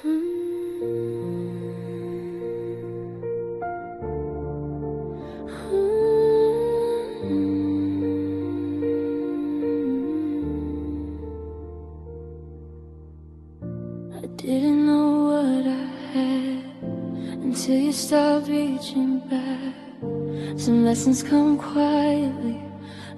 I didn't know what I had until you stopped reaching back. Some lessons come quietly,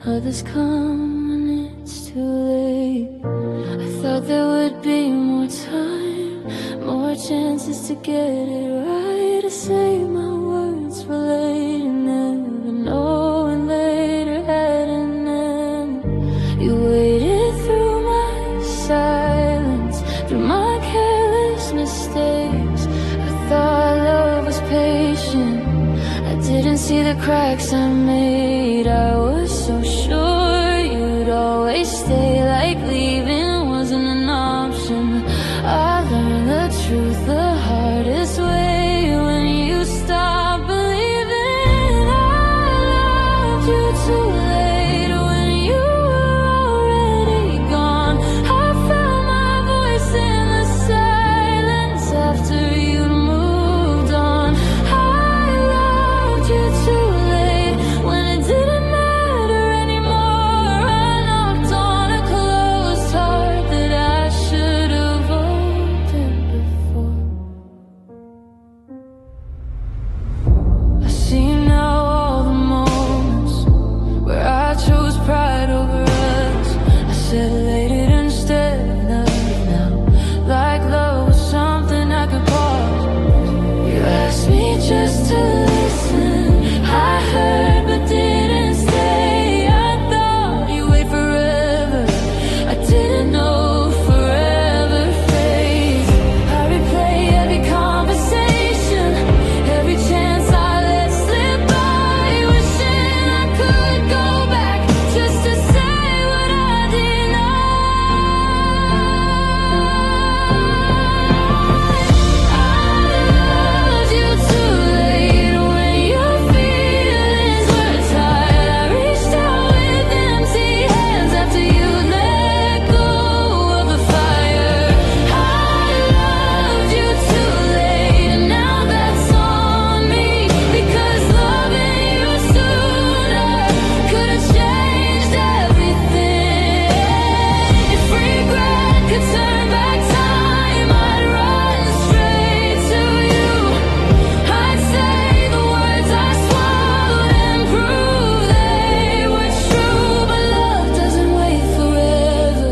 others come when it's too late. I thought there would be more time, more chances to get it right, to say my words for later, never knowing later had an end. You waited through my silence, through my careless mistakes. I thought love was patient, I didn't see the cracks I made. I was so sure you'd always stay, like leaving wasn't an option. I learned the truth the hardest way, when you stopped believing I loved you too late. When you were already gone, I found my voice in the silence after you moved on. I loved you too late, when it didn't matter anymore. I knocked on a closed heart that I should have opened before. I see now all the moments where I chose pride over us. I said later instead of love now, like love was something I could pause. You asked me just to listen, I heard but didn't stay. I thought you wait forever, I didn't know forever fades. I replay every conversation, every chance I let slip by, wishing I could go back just to say what I denied. I loved you too late, when your feelings were tired. I reached out with empty hands after you let go of the fire. I loved you too late, and now that's on me, because loving you sooner could have changed everything. If regret could turn back time, I'd run straight to you. I'd say the words I swallowed and prove they were true. But love doesn't wait forever,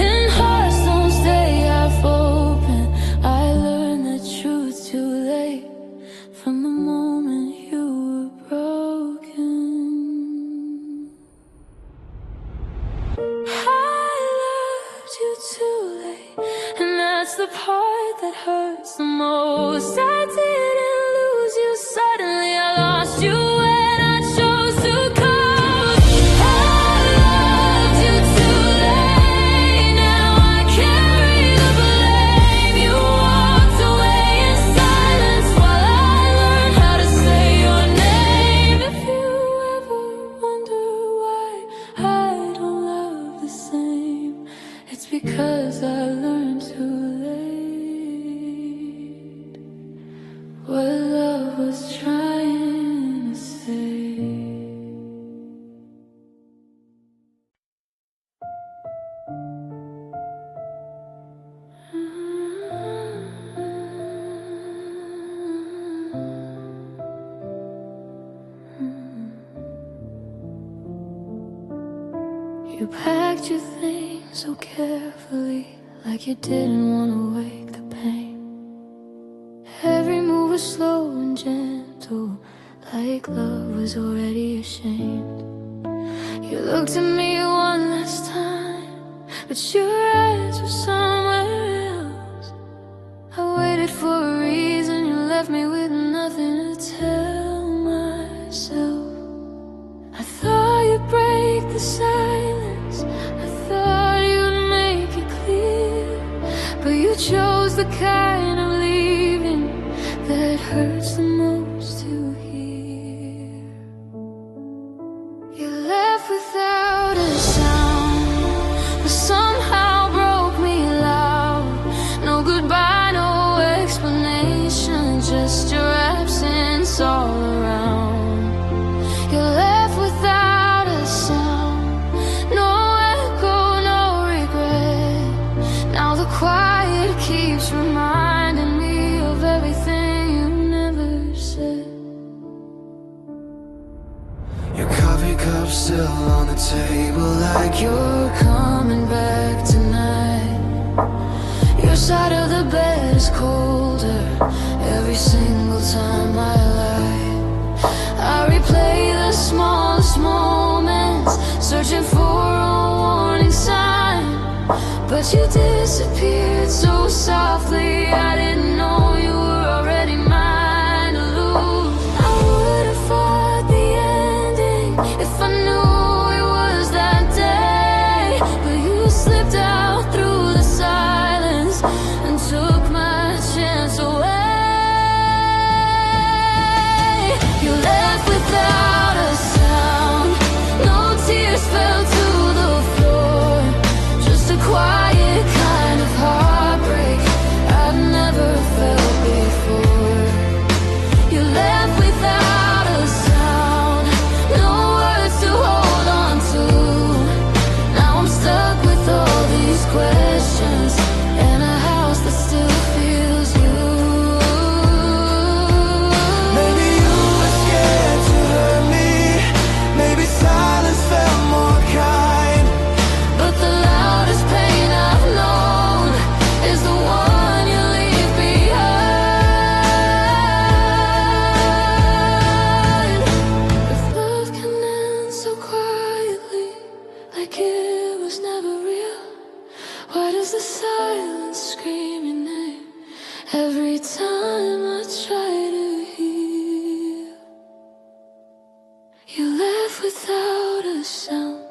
and hearts don't stay half open. I learned the truth too late, from the moment you were broken. I loved you too late, and that's the part that hurts the most. I didn't lose you suddenly, I lost you when I chose to coast. I loved you too late, now I carry the blame. You walked away in silence while I learned how to say your name. If you ever wonder why I don't love the same, it's because I learned too late what love was trying to say. You packed your things so carefully, like you didn't want to wake the pain. Every move was slow and gentle, like love was already ashamed. You looked at me one last time, but your eyes were somewhere else. I waited for a reason, you left me with nothing to tell myself. I thought you'd break the silence, I thought you'd make it clear, but you chose the kind of leaving that hurts the most to hear. You left without a sound, but somehow broke me loud. No goodbye, no the quiet keeps reminding me of everything you never said. Your coffee cup still on the table, like You're coming back tonight. Your side of the bed is colder every single time I lie. I replay the smallest moments, searching for a warning sign. But you disappeared so softly, I didn't know you were already mine to lose. I would have fought the ending if I knew it was that day. But you slipped out through the silence and took my chance away. You left without a sound, no tears fell to the floor, just a quiet kind of heartbreak I've never felt before. You left without a sound, no words to hold on to. Now I'm stuck with all these questions and a house that still feels you. maybe you were scared to hurt me, maybe silence felt more kind. But the loudest pain I've known is the one you leave behind. If love can end so quietly, like it was never real, why does the silence scream your name every time I try to heal? You left without a sound,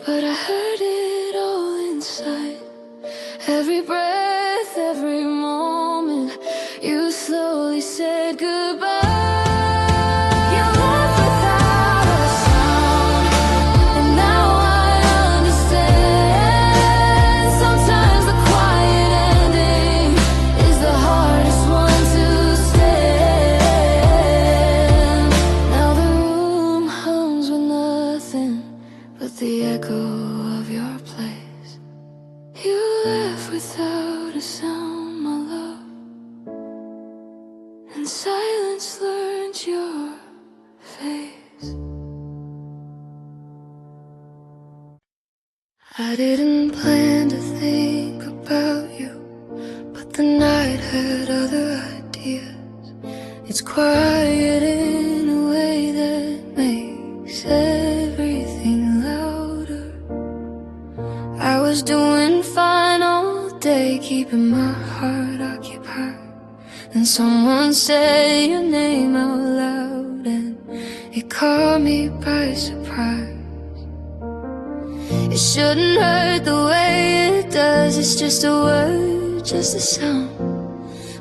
but I heard it all inside. Every breath, every moment, you slowly said goodbye. You left without a sound, and now I understand. Sometimes the quiet ending is the hardest one to stand. Now the room hums with nothing but the echo of your place. You left without a sound, my love, and silence learned your face. I didn't plan to think about you, but the night had other ideas. It's quiet in a way that makes everything louder. I was doing fine all day, keeping my heart occupied. And someone said your name out loud, and it caught me by surprise. It shouldn't hurt the way it does, it's just a word, just a sound.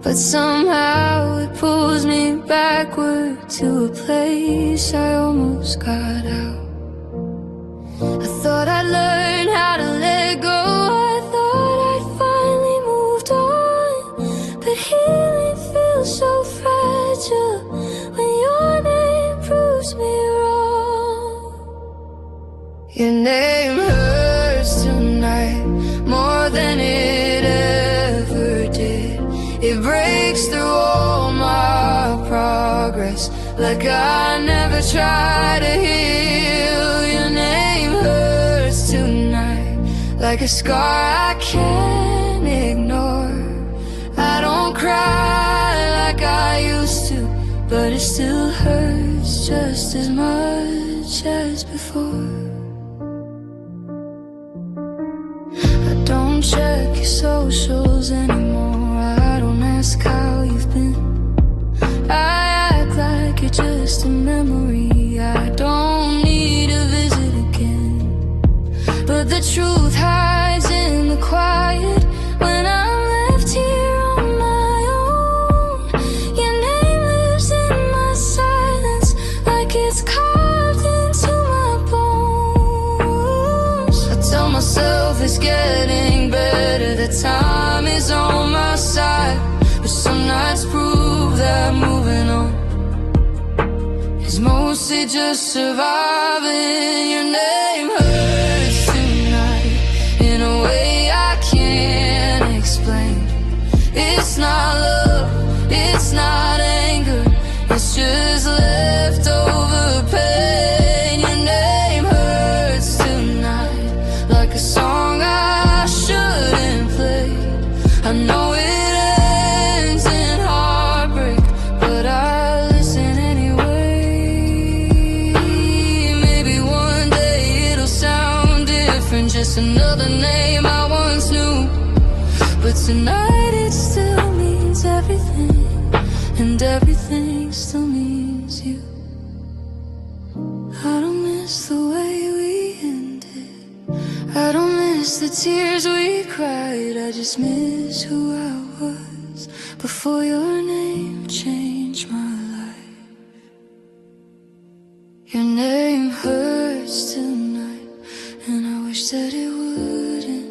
But somehow it pulls me backward to a place I almost got out. I thought I'd learn how to let go, I thought I'd finally moved on. But healing feels so fragile when your name proves me wrong. Your name hurts tonight more than it ever did. It breaks through all my progress, like I never tried to heal. Your name hurts tonight, like a scar I can't ignore. I don't cry like I used to, but it still hurts just as much as before. I don't check your socials anymore, I don't ask how you've been. I act like you're just a memory I don't need to visit again. But the truth hides in the quiet when I'm left here on my own. Your name lives in my silence, like it's carved into my bones. I tell myself it's getting better, the time is on my side. But some nights prove that moving on is mostly just surviving. Your name hurts tonight in a way I can't But tonight it still means everything, and everything still means you. I don't miss the way we ended, I don't miss the tears we cried. I just miss who I was before your name changed my life. Your name hurts tonight, and I wish that it wouldn't.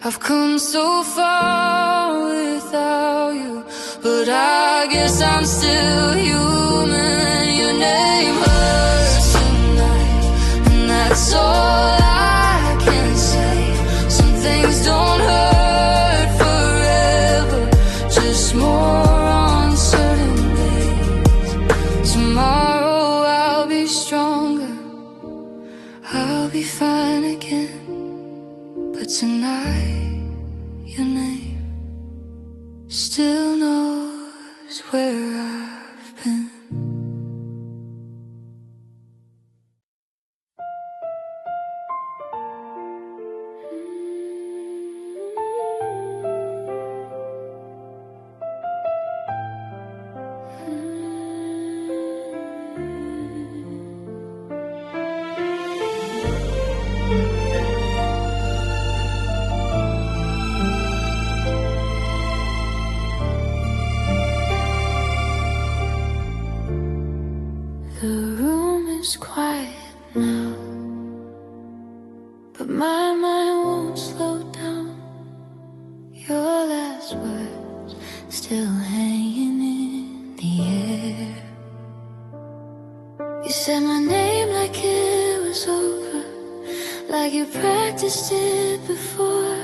I've come so far without you, but I guess I'm still human. Your name hurts tonight, and that's all I can say. Some things don't hurt forever, just more on certain days. Tomorrow I'll be stronger, I'll be fine again. But tonight, your name still knows where I've been. The room is quiet now, but my mind won't slow down. Your last words still hanging in the air. You said my name like it was over, like you practiced it before.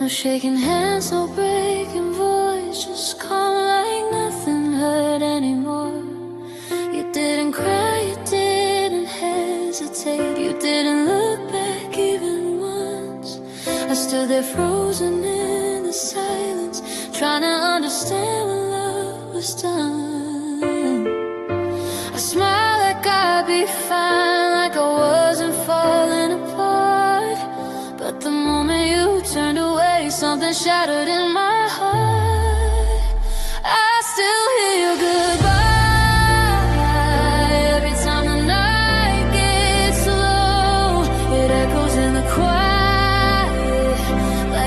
No shaking hands, no breaking voice, just calm like nothing hurt anymore. You didn't cry, you didn't hesitate, you didn't look back even once. I stood there frozen in the silence, trying to understand when love was done. I smiled like I'd be fine, like I wasn't falling apart. But the moment you turned away, something shattered in my heart. I still hear your goodbye.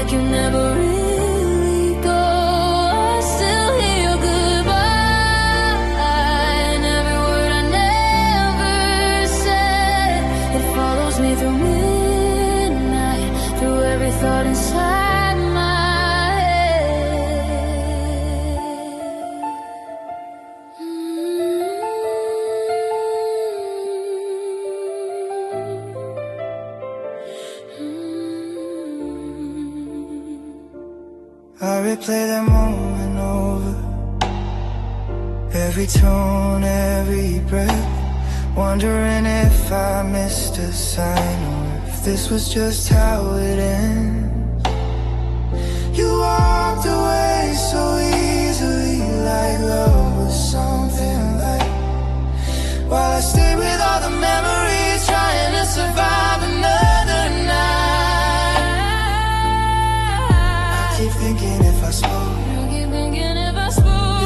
You never really go. I still hear your goodbye, and every word I never said. It follows me through midnight, through every thought inside my head. I replay that moment over, every tone, every breath, wondering if I missed a sign or if this was just how it ends. You walked away so easily, like love was something light, while I stay with all the memories, trying to survive another night. I keep thinking if I spoke,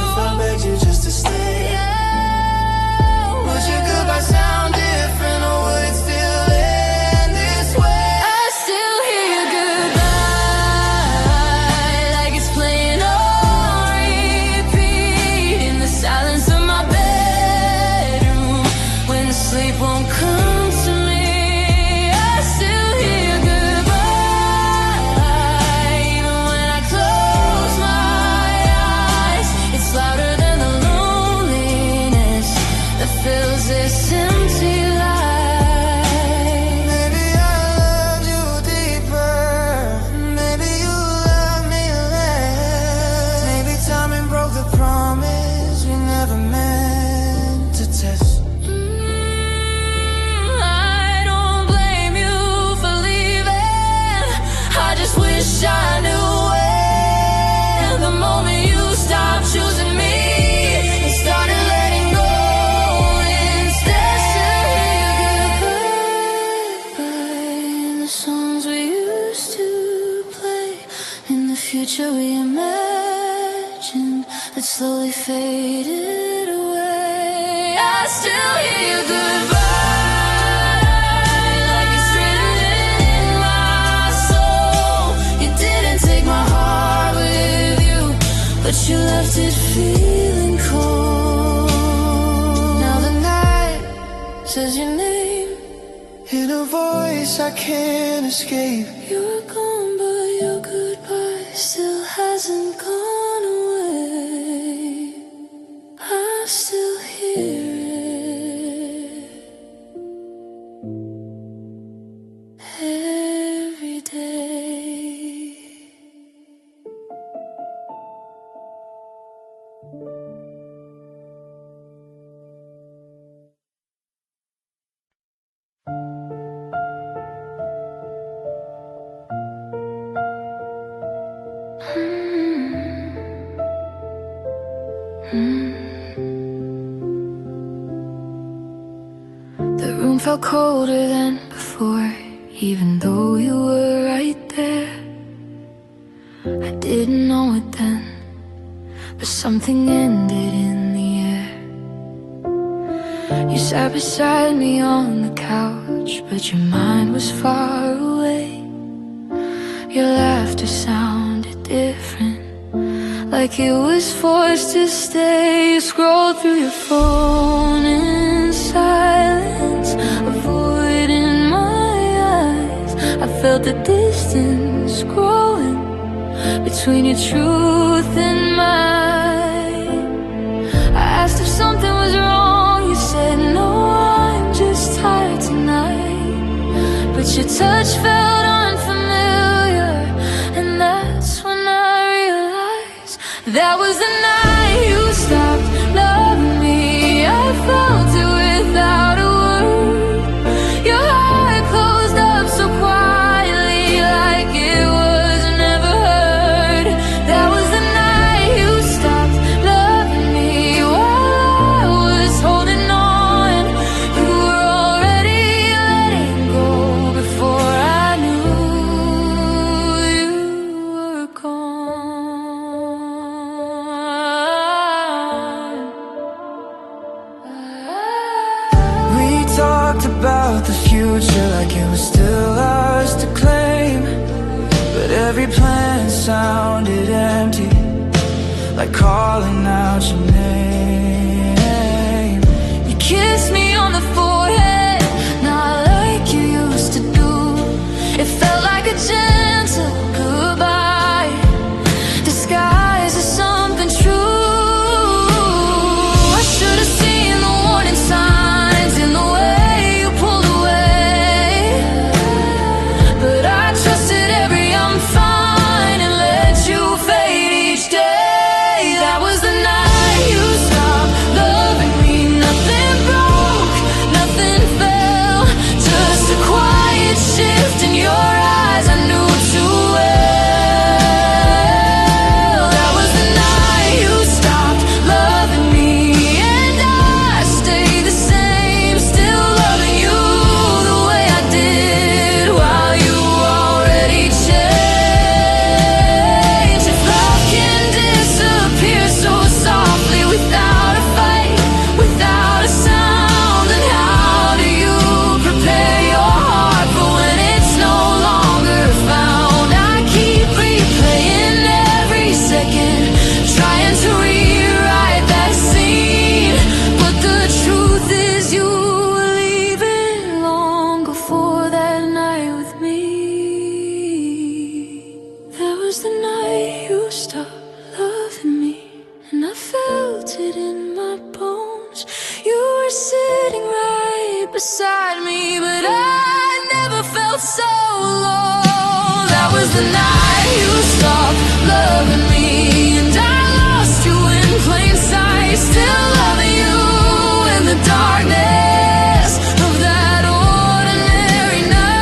if I begged you just to stay, would your goodbye sound different, or would it still end this way? I still hear your goodbye, like it's playing on repeat in the silence of my bedroom, when the sleep won't come to me. I still hear your goodbye, even when I close my eyes. It's louder than the loneliness that fills this empty life. Maybe I loved you deeper, maybe you loved me less. Maybe timing broke the promise we never meant to test. I don't blame you for leaving, I just wish I knew when, the moment you stopped choosing me and started letting go instead. Still hear your goodbye in the songs we used to play, in future we imagined that slowly faded away. I still hear your goodbye like it's written in my soul. You didn't take my heart with you, but you left it feeling cold. Now the night says your name in a voice I can't escape. You're gone, but your goodbye still hasn't gone away. I still hear it every day. The room felt colder than before, even though you were right there. I didn't know it then, but something ended in the air. You sat beside me on the couch, but your mind was far away. Your laughter sounded different, like it was forced to stay. You scrolled through your phone in silence, avoiding my eyes. I felt the distance growing between your truth and mine. I asked if something was wrong. You said no, I'm just tired tonight. But your touch felt unfamiliar, and that's when I realized that was the night you stopped loving me. I felt it without a word. Your heart closed up so quietly, like it was never heard. That was the night you stopped loving me. While I was holding on, you were already letting go before I knew you were gone. We talked about the future like it was still ours to claim, but every plan sounded empty, like calling out your name. You kissed me on the forehead, not like you used to do. It felt like a gentle goodbye, disguised as something true. I should have seen the warning signs in the way you pulled away, but I trusted every I'm fine and let you fade each day. That was the night you stopped loving me. Nothing broke, nothing fell, just a quiet shift in your eyes I knew too well. That was the night you stopped loving me, and I stayed the same, still loving you the way I did, while you already changed. If love can disappear so softly without a fight, without a sound, then how do you prepare your heart for when it's no longer found? I keep replaying every second, trying to rewrite that scene, but the truth is you were leaving long before that night with me. That was the night you stopped loving me, and I felt it in my bones. You were sitting right beside me, but I never felt so alone. That was the night you stopped loving me, and I lost you in plain sight, still loving you in the darkness of that ordinary night.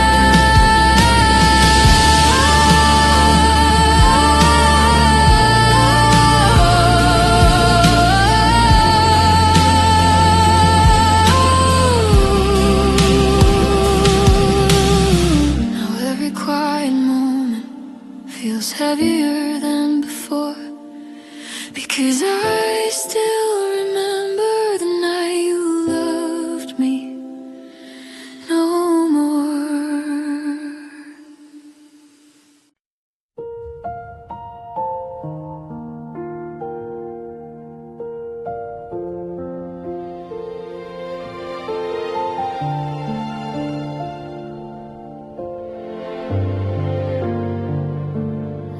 Now every quiet moment feels heavier than before, because I still remember the night you loved me no more.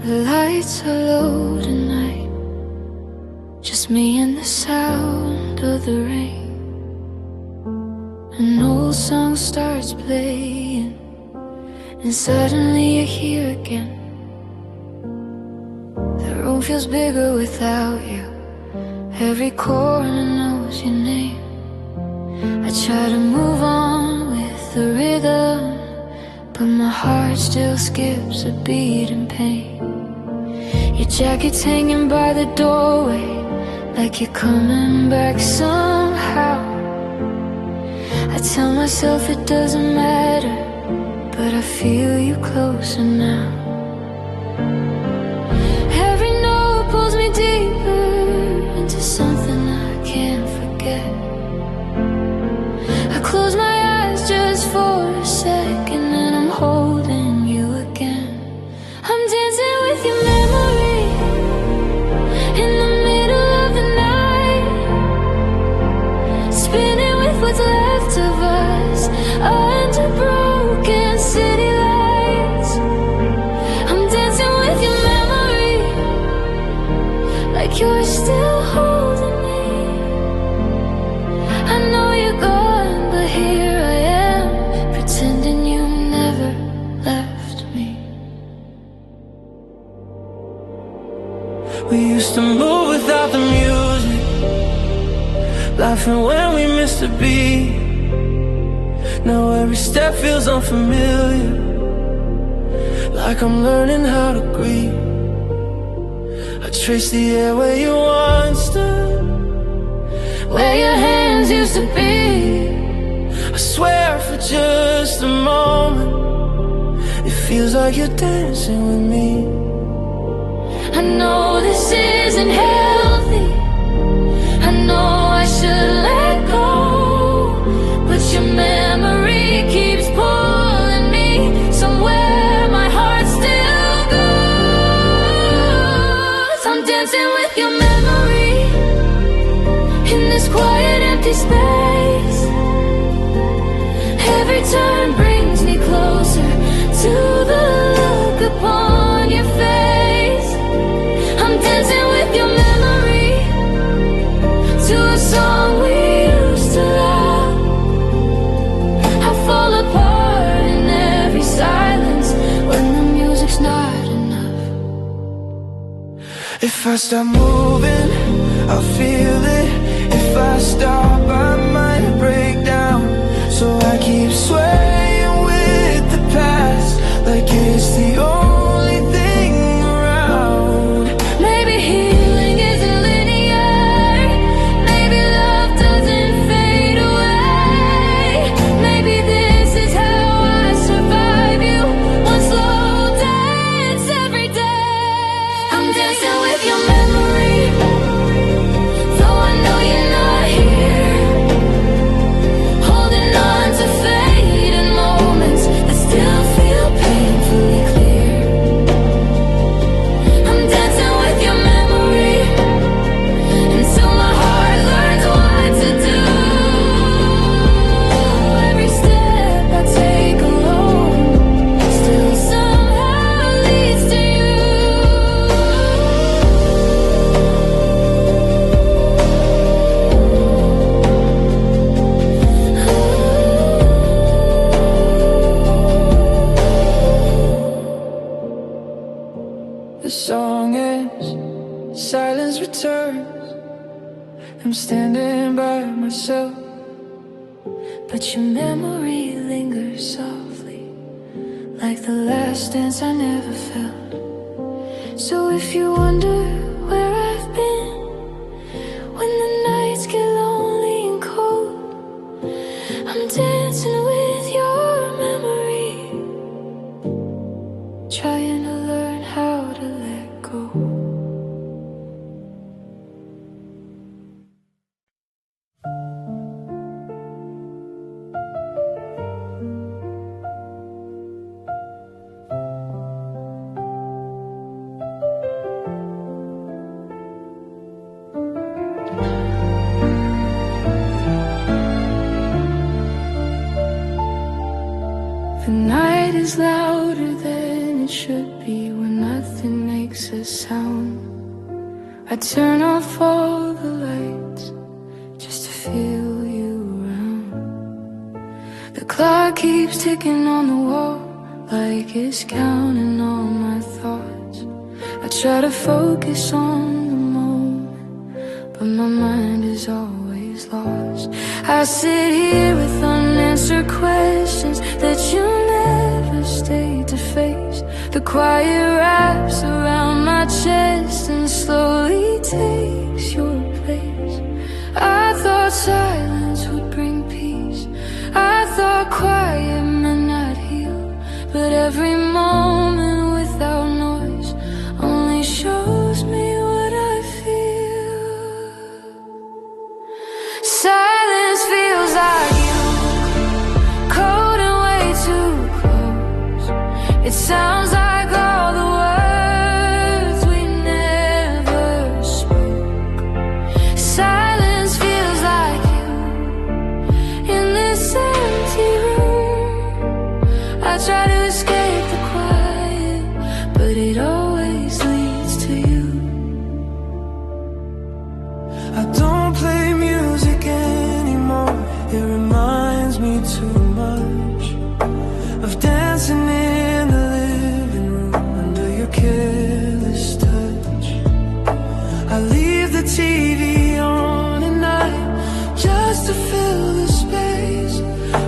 The lights are low tonight, just me and the sound of the rain. An old song starts playing, and suddenly you're here again. The room feels bigger without you. Every corner knows your name. I try to move on with the rhythm, but my heart still skips a beat in pain. Your jacket's hanging by the doorway, like you're coming back somehow. I tell myself it doesn't matter, but I feel you closer now. Every note pulls me deeper into something I can't forget. I close my eyes just for a second, and I'm holding you again. I'm dancing with your memory in the middle of the night, spinning with what's left of us under broken city lights. I'm dancing with your memory, like you're still holding me. I know you're gone, but here I am, pretending you never left me. We used to move without the music, laughing when we missed a beat. Now every step feels unfamiliar, like I'm learning how to grieve. I trace the air where you once stood, Where your hands used to be. I swear for just a moment, it feels like you're dancing with me. I know this isn't healthy, I know I should let go, but your memory keeps pulling me somewhere my heart still goes. I'm dancing with your memory in this quiet empty space. Every turn brings me closer to the look upon your face. I'm dancing with your memory to a song we used to love. I fall apart in every silence when the music's not enough. If I stop moving, I'll feel it. If I stop, I might break down. So I keep swaying with the past, like it's the only thing around. Maybe healing isn't linear, maybe love doesn't fade away. Maybe this is how I survive you, one slow dance every day. I'm dancing with your memory, though I know you're not here, holding on to fading moments that still feel painfully clear. I'm dancing with your memory until my heart learns what to do. Every step I take alone still somehow leads to you. The song ends, silence returns. I'm standing by myself, But your memory lingers softly, like the last dance I never felt. So if you wonder where I've been when the nights get lonely and cold, I'm dancing with your memory, trying to learn how is louder than it should be when nothing makes a sound. I turn off all the lights just to feel you around. The clock keeps ticking on the wall like it's counting all my thoughts. I try to focus on the moment, but my mind is always lost. I sit here with unanswered questions that you never stayed to face. The quiet wraps around my chest and slowly takes your place. I thought silence would bring peace. I thought quiet meant not heal. But every moment without noise only shows me what I feel. Silence feels like you, cold and way too close. It sounds like all the words we never spoke. Silence feels like you in this empty room. I try to escape the quiet, but it always leads to you. I don't play music anymore. It reminds me too much of dancing in the living room under your careless touch. I leave the TV on at night just to fill the space,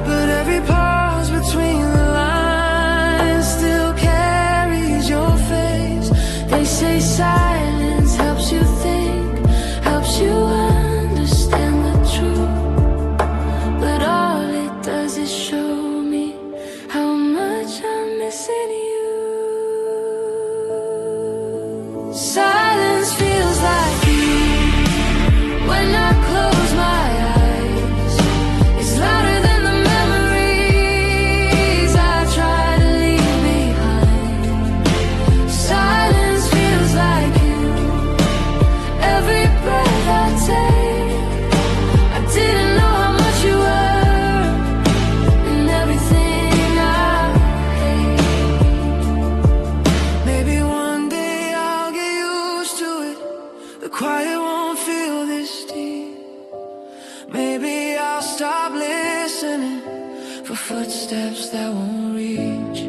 but every pause between the lines still carries your face. They say silence helps you think, helps you understand the truth, but all it does is show me how much I'm missing you. Silence feels like you when I close my eyes. It's louder than the memories I try to leave behind. Silence feels like you every breath I take. I didn't know how much you were and everything I hate. Maybe one day I'll get used to it. The quiet won't feel this deep. Maybe I'll stop listening for footsteps that won't reach.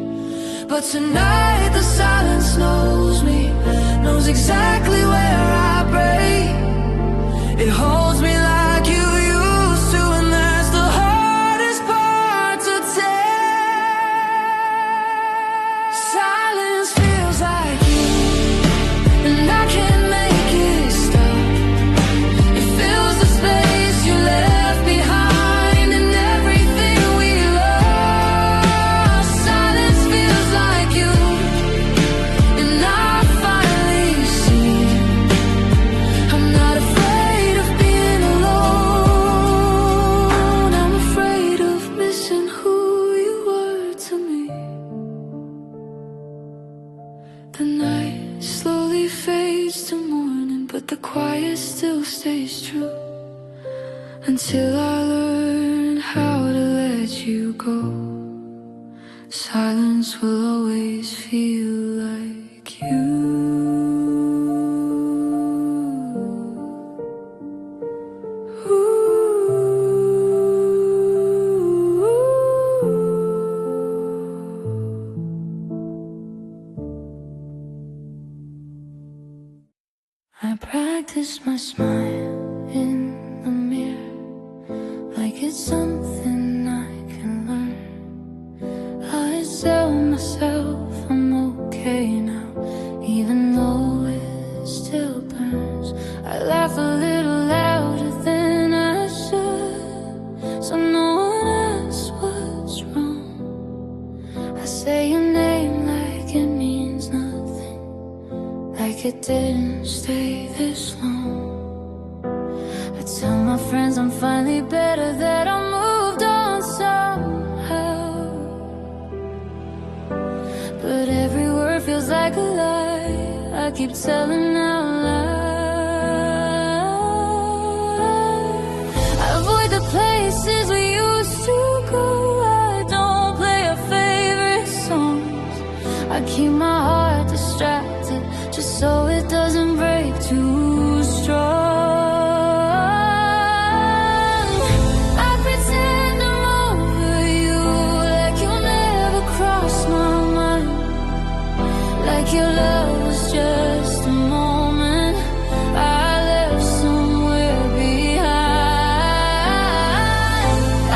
But tonight the silence knows me, knows exactly where I break. It holds me like you used to, and that's the hardest part to take. Silence feels like you, and I can't make it stop. It fills the space you left behind and everything we lost. Silence feels like you, and I finally see I'm not afraid of being alone. I'm afraid of missing who you were to me. The night slowly fades to morning, but the quiet still stays true. Until I learn how to let you go, silence will always feel like you. I practice my smile in the mirror like it's something I can learn. I tell myself I'm okay now, even though it still burns. I laugh a little louder than I should, so no one asks what's wrong. I say your name like it means nothing, like it didn't stay this long. I tell my friends I'm finally better, that I moved on somehow, but every word feels like a lie I keep telling out loud. I avoid the places we used to go. I don't play a favorite song. keep my heart distracted, just so it doesn't break too strong. I pretend I'm over you, like you'll never cross my mind, like your love was just a moment I left somewhere behind.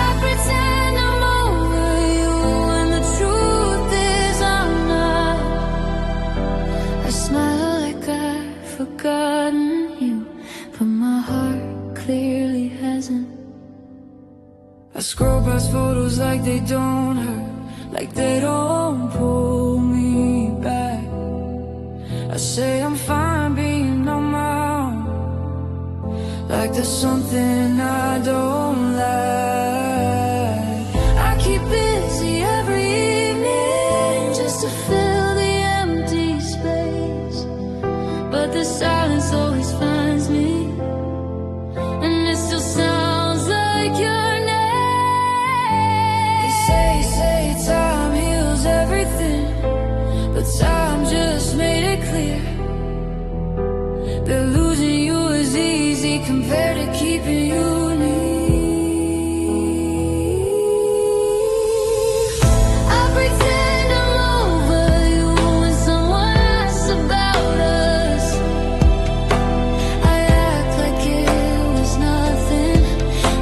I pretend I'm over you when the truth is I'm not. I smile like I've forgotten you, but my heart clearly hasn't. I scroll past photos like they don't hurt, like they don't pull me back. I say I'm fine being on my own, like there's something I don't like. I keep busy every evening just to fill the empty space, but the silence always finds me, and it still sounds like your name. They say time heals everything, but time just made it clear that losing you is easy compared to keeping you near. I pretend I'm over you when someone asks about us. I act like it was nothing,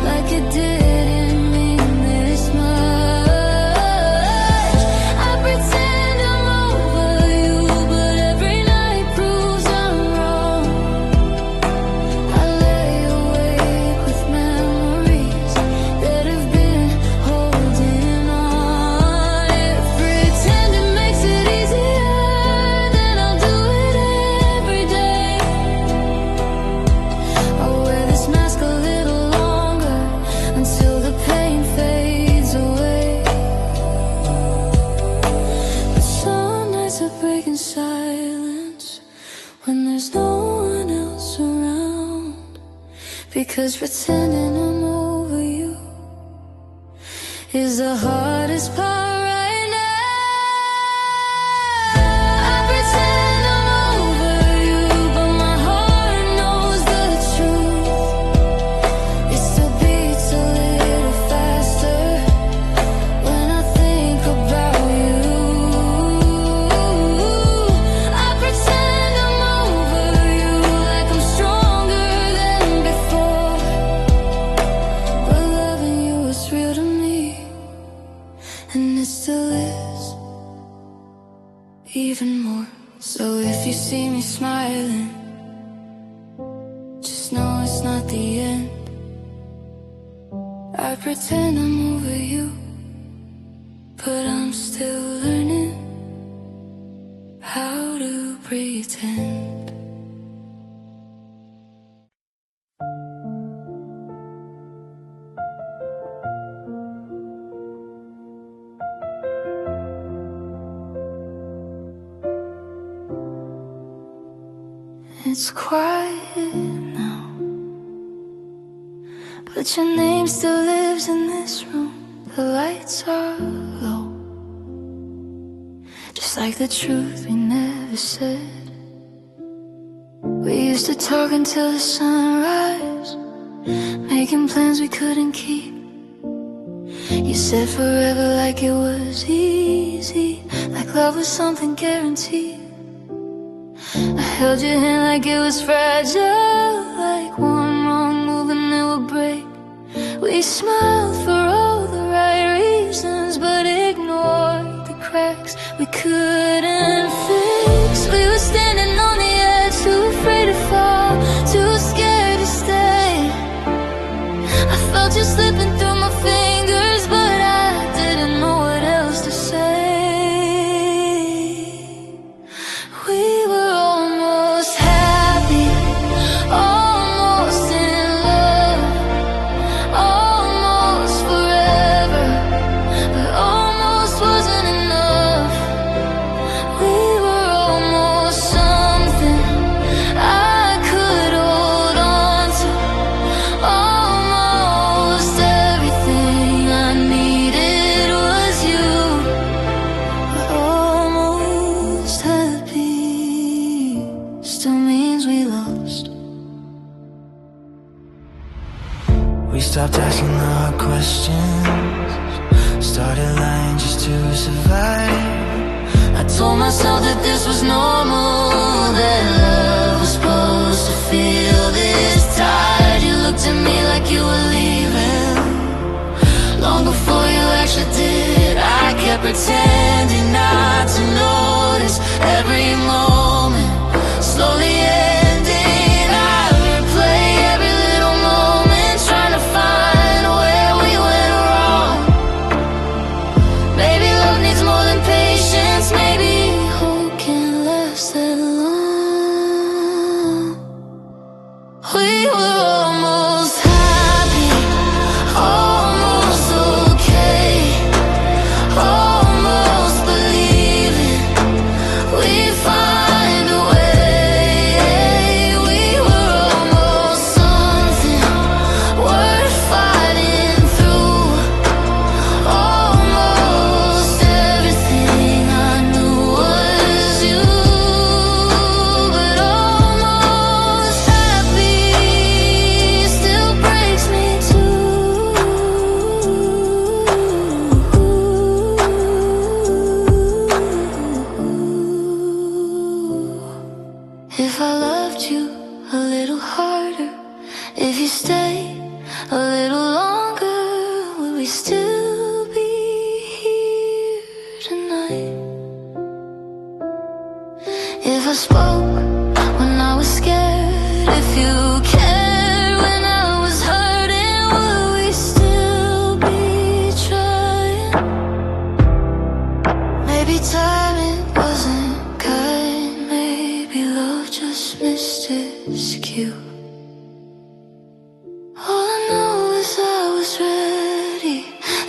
like it didn't mean this much. I pretend I'm over you, but every night proves I'm wrong. I lay awake with memories that have been holding on. If pretending makes it easier, then I'll do it every day. I'll wear this mask a little longer until the pain fades away. But some nights I break in silence when there's no one else around, because pretending I'm over you is the hardest part right now. I pretend I'm over you, but my heart knows the truth. It still beats a little faster when I think about you. I pretend I'm over you, like I'm stronger than before, but loving you is real to me, and it still is, even more. So if you see me smiling, just know it's not the end. I pretend I'm over you, but I'm still learning how to pretend. It's quiet now, but your name still lives in this room. The lights are low, just like the truth we never said. We used to talk until the sunrise, making plans we couldn't keep. You said forever like it was easy, like love was something guaranteed. I held your hand like it was fragile, like one wrong move and it would break. We smiled for all the right reasons, but ignored the cracks we couldn't fix. We were standing on the edge, too afraid to fall, too scared to stay. I felt you slipping through my fingers, but I didn't know what else to say. We were almost happy, almost in love, almost forever, but almost wasn't enough. We stopped asking the hard questions, started lying just to survive. I told myself that this was normal, that love was supposed to feel this tight. You looked at me like you were leaving, long before you actually did. I kept pretending not to notice every moment slowly ending. I replay every little moment, trying to find where we went wrong. Maybe love needs more than patience, maybe hope can't last that long. We were almost happy, almost okay, almost believing we'd find a way. We were almost something worth fighting through, almost everything I knew was you. But almost happy still breaks me too. If I loved you a little harder, if you stayed a little longer, would we still be here tonight? If I spoke when I was scared, if you cared when I was hurting, would we still be trying? Maybe timing wasn't kind, maybe love just missed its cue. All I know is I was ready,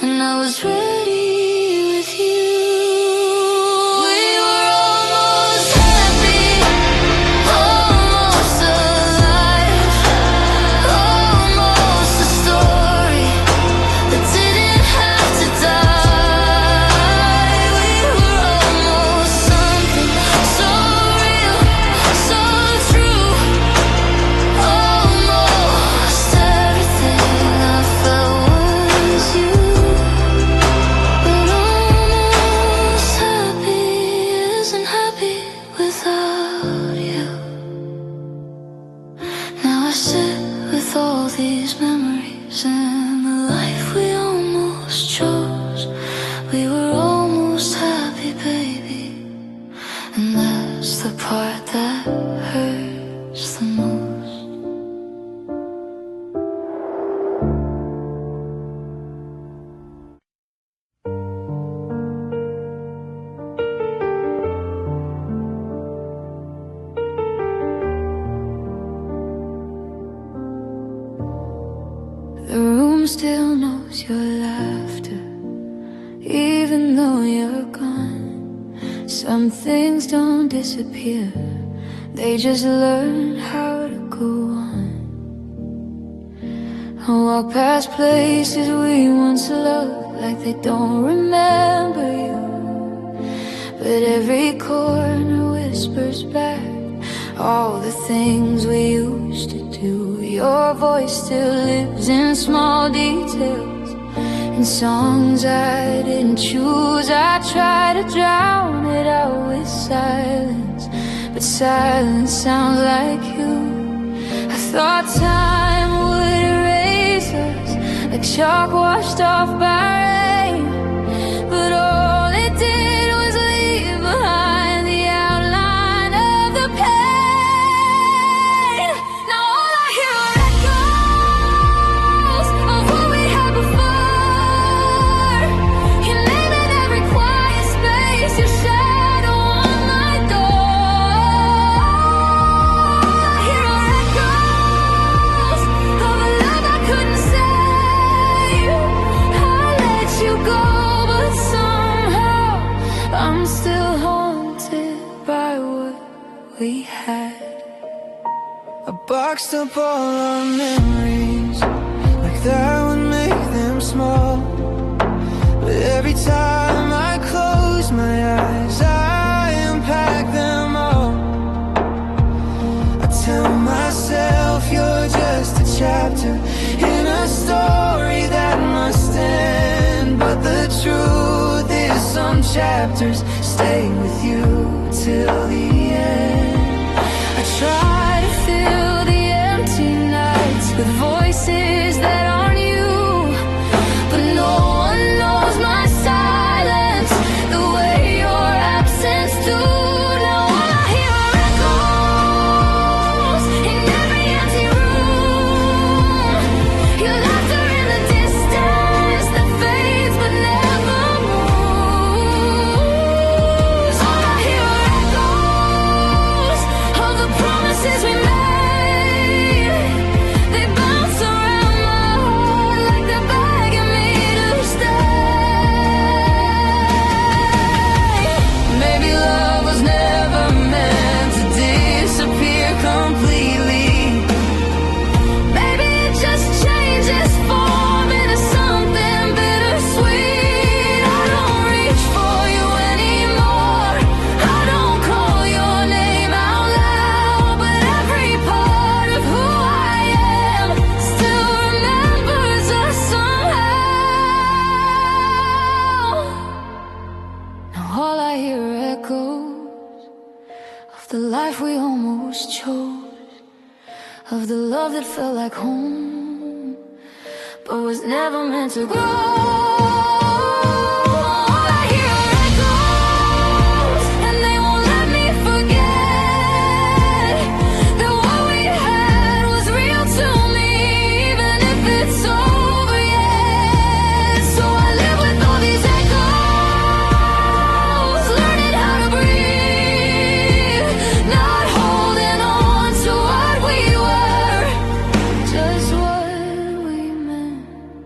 and I was ready with you. We were almost happy, almost alive, almost a story that didn't have to die. We were almost something so real, so true, almost everything I felt was you. But almost happy isn't happy without you. Now I sit with all these memories and the life we almost chose. We were almost happy, baby, and that's the part that hurts the most. The room still knows your laughter, even though you're gone. Some things don't disappear, they just learn how to go on. I walk past places we once loved like they don't remember you, but every corner whispers back all the things we used to do. Your voice still lives in small details, in songs I didn't choose. I try to drown it out with silence, but silence sounds like you. I thought time would erase us like chalk washed off by rain, but all it did was leave behind the outline of the pain. Now all I hear are echoes of what we had before. Your name in every quiet space, your shadow on my door. All I hear are echoes of a love I couldn't save. I let you go, but somehow I'm still haunted by what we had. I boxed up all our memories, like that would make them small. But every time I close my eyes, I unpack them all. I tell myself you're just a chapter in a story chapters stay with you till the end. I try to fill the empty nights with voices that aren't you, but no one knows my silence the way your absence do. Now all I hear are echoes in every empty room. Your laughter in the distance that fades but never moves. All I hear are echoes of the promises we made. They bounce around my heart like they're begging me to stay. Maybe love was never meant to disappear completely. Maybe it just changes form into something bittersweet. I don't reach for you anymore. I don't call your name out loud, but every part of who I am still remembers us somehow. Now all I hear are echoes of the life we almost chose, of the love that felt like home, but was never meant to grow.